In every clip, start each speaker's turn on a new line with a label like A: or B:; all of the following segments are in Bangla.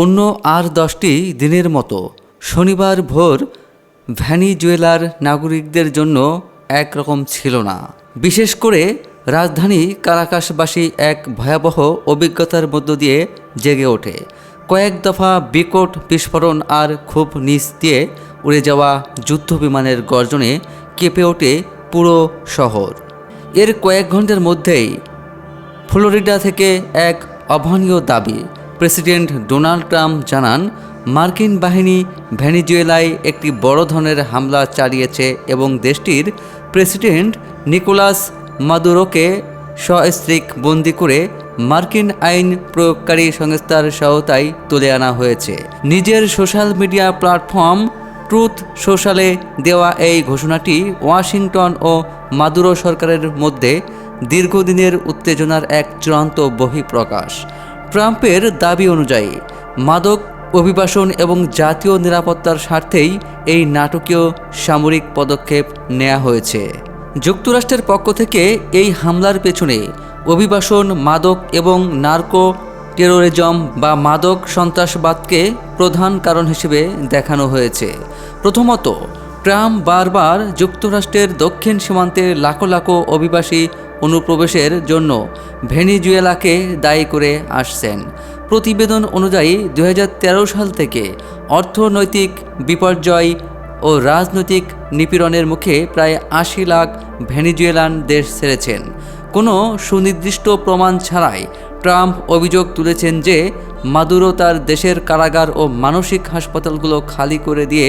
A: অন্য আর 10টি দিনের মতো শনিবার ভোর ভেনেজুয়েলার নাগরিকদের জন্য একরকম ছিল না। বিশেষ করে রাজধানী কারাকাসবাসী এক ভয়াবহ অভিজ্ঞতার মধ্য দিয়ে জেগে ওঠে। কয়েক দফা বিকট বিস্ফোরণ আর খুব নিচ দিয়ে উড়ে যাওয়া যুদ্ধবিমানের গর্জনে কেঁপে ওঠে পুরো শহর। এর কয়েক ঘন্টার মধ্যেই ফ্লোরিডা থেকে এক অভাবনীয় দাবি। প্রেসিডেন্ট ডোনাল্ড ট্রাম্প জানান, মার্কিন বাহিনী ভেনেজুয়েলায় একটি বড় ধরনের হামলা চালিয়েছে এবং দেশটির প্রেসিডেন্ট নিকোলাস মাদুরোকে সস্ত্রীক বন্দি করে মার্কিন আইন প্রয়োগকারী সংস্থার সহায়তায় তুলে আনা হয়েছে। নিজের সোশ্যাল মিডিয়া প্ল্যাটফর্ম ট্রুথ সোশ্যালে দেওয়া এই ঘোষণাটি ওয়াশিংটন ও মাদুরো সরকারের মধ্যে দীর্ঘদিনের উত্তেজনার এক চূড়ান্ত বহিঃপ্রকাশ। ট্রাম্পের দাবি অনুযায়ী মাদক অভিবাসন এবং জাতীয় নিরাপত্তার স্বার্থেই এই নাটকীয় সামরিক পদক্ষেপ নেওয়া হয়েছে। যুক্তরাষ্ট্রের পক্ষ থেকে এই হামলার পেছনে অভিবাসন, মাদক এবং নার্কো টেরোরিজম বা মাদক সন্ত্রাসবাদকে প্রধান কারণ হিসেবে দেখানো হয়েছে। প্রথমত, ট্রাম্প বারবার যুক্তরাষ্ট্রের দক্ষিণ সীমান্তে লাখো লাখো অভিবাসী অনুপ্রবেশের জন্য ভেনেজুয়েলাকে দায়ী করে আসছেন। প্রতিবেদন অনুযায়ী 2013 সাল থেকে অর্থনৈতিক বিপর্যয় ও রাজনৈতিক নিপীড়নের মুখে প্রায় 80 লাখ ভেনেজুয়েলান দেশ ছেড়েছেন। কোনো সুনির্দিষ্ট প্রমাণ ছাড়াই ট্রাম্প অভিযোগ তুলেছেন যে মাদুরো তার দেশের কারাগার ও মানসিক হাসপাতালগুলো খালি করে দিয়ে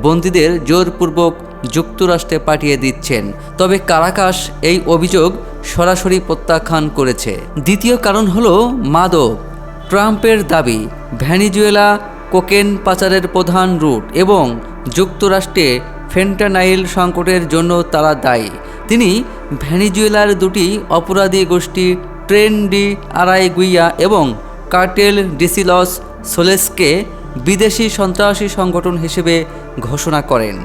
A: বন্দীদের জোরপূর্বক যুক্তরাষ্ট্রে পাঠিয়ে দিচ্ছেন। তবে কারাকাস এই অভিযোগ সরাসরি প্রত্যাখ্যান করেছে। দ্বিতীয় কারণ হলো মাদক। ট্রাম্পের দাবি, ভেনেজুয়েলা কোকেন পাচারের প্রধান রুট এবং যুক্তরাষ্ট্রে ফেন্টানাইল সংকটের জন্য তারা দায়ী। তিনি ভেনেজুয়েলার দুটি অপরাধী গোষ্ঠী ট্রেন ডি আরাইগুইয়া এবং কার্টেল ডিসিলস সোলেসকে বিদেশি সন্ত্রাসী সংগঠন হিসেবে ঘোষণা করেন।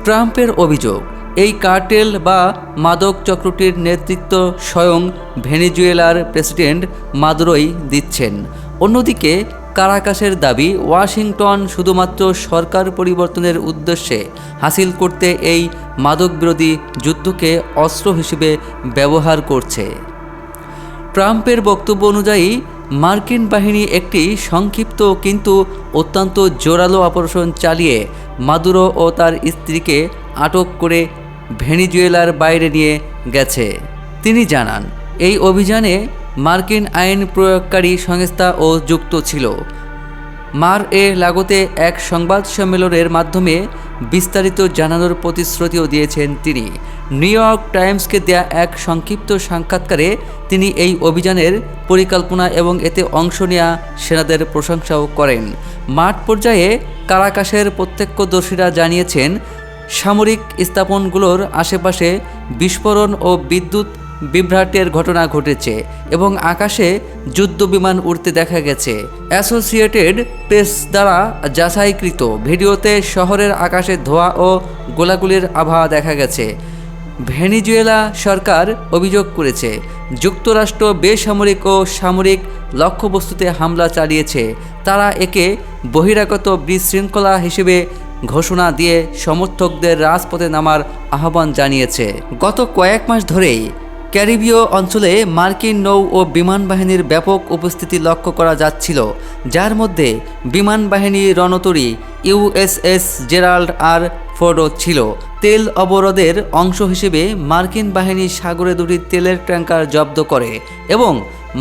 A: ট্রাম্পের অভিযোগ, এই কার্টেল বা মাদক চক্রটির নেতৃত্ব স্বয়ং ভেনেজুয়েলার প্রেসিডেন্ট মাদুরোই দিচ্ছেন। অন্যদিকে কারাকাসের দাবি, ওয়াশিংটন শুধুমাত্র সরকার পরিবর্তনের উদ্দেশ্যে হাসিল করতে এই মাদক বিরোধী যুদ্ধকে অস্ত্র হিসেবে ব্যবহার করছে। ট্রাম্পের বক্তব্য অনুযায়ী মার্কিন বাহিনী একটি সংক্ষিপ্ত কিন্তু অত্যন্ত জোরালো অপারেশন চালিয়ে মাদুরো ও তার স্ত্রীকে আটক করে ভেনেজুয়েলার বাইরে নিয়ে গেছে। তিনি জানান, এই অভিযানে মার্কিন আইন প্রয়োগকারী সংস্থাও যুক্ত ছিল। লাগোতে এক সংবাদ সম্মেলনের মাধ্যমে বিস্তারিত জানানোর প্রতিশ্রুতিও দিয়েছেন তিনি। নিউ ইয়র্ক টাইমসকে দেয়া এক সংক্ষিপ্ত সাক্ষাৎকারে তিনি এই অভিযানের পরিকল্পনা এবং এতে অংশ নেওয়া সেনাদের প্রশংসাও করেন। মাঠ পর্যায়ে কারাকাসের প্রত্যক্ষদর্শীরা জানিয়েছেন, সামরিক স্থাপনগুলোর আশেপাশে বিস্ফোরণ ও বিদ্যুৎ বিভ্রাটের ঘটনা ঘটেছে এবং আকাশে যুদ্ধবিমান উড়তে দেখা গেছে। অ্যাসোসিয়েটেড প্রেস দ্বারা যাচাইকৃত ভিডিওতে শহরের আকাশে ধোঁয়া ও গোলাগুলির আভা দেখা গেছে। ভেনেজুয়েলা সরকার অভিযোগ করেছে, যুক্তরাষ্ট্র বেসামরিক ও সামরিক লক্ষ্যবস্তুতে হামলা চালিয়েছে। তারা একে বহিরাগত বিশৃঙ্খলা হিসেবে ঘোষণা দিয়ে সমর্থকদের রাজপথে নামার আহ্বান জানিয়েছে। গত কয়েক মাস ধরেই ক্যারিবীয় অঞ্চলে মার্কিন নৌ ও বিমান বাহিনীর ব্যাপক উপস্থিতি লক্ষ্য করা যাচ্ছিল, যার মধ্যে বিমান বাহিনী রণতরী ইউএসএস জেরাল্ড আর ফোর্ডও ছিল। তেল অবরোধের অংশ হিসেবে মার্কিন বাহিনী সাগরে দুটি তেলের ট্যাঙ্কার জব্দ করে এবং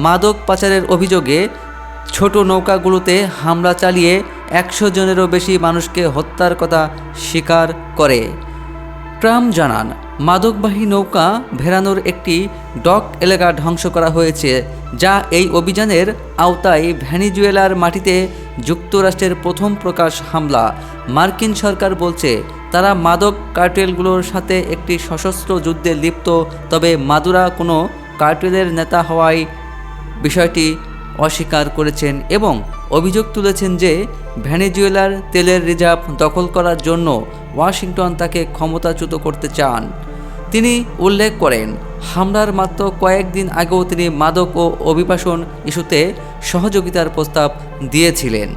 A: মাদক পাচারের অভিযোগে ছোট নৌকাগুলোতে হামলা চালিয়ে 100 জনেরও বেশি মানুষকে হত্যার কথা স্বীকার করে। ট্রাম্প জানান, মাদকবাহী নৌকা ভেড়ানোর একটি ডক এলাকা ধ্বংস করা হয়েছে, যা এই অভিযানের আওতায় ভেনেজুয়েলার মাটিতে যুক্তরাষ্ট্রের প্রথম প্রকাশ হামলা। মার্কিন সরকার বলছে তারা মাদক কার্টেলগুলোর সাথে একটি সশস্ত্র যুদ্ধে লিপ্ত, তবে মাদুরো কোনো কার্টেলের নেতা হওয়ায় বিষয়টি অস্বীকার করেছেন এবং অভিযোগ তুলেছেন যে ভেনেজুয়েলার তেলের রিজার্ভ দখল করার জন্য ওয়াশিংটন তাকে ক্ষমতাচ্যুত করতে চান। তিনি উল্লেখ করেন, হামলার মাত্র কয়েকদিন আগেও তিনি মাদক ও অভিবাসন ইস্যুতে সহযোগিতার প্রস্তাব দিয়েছিলেন।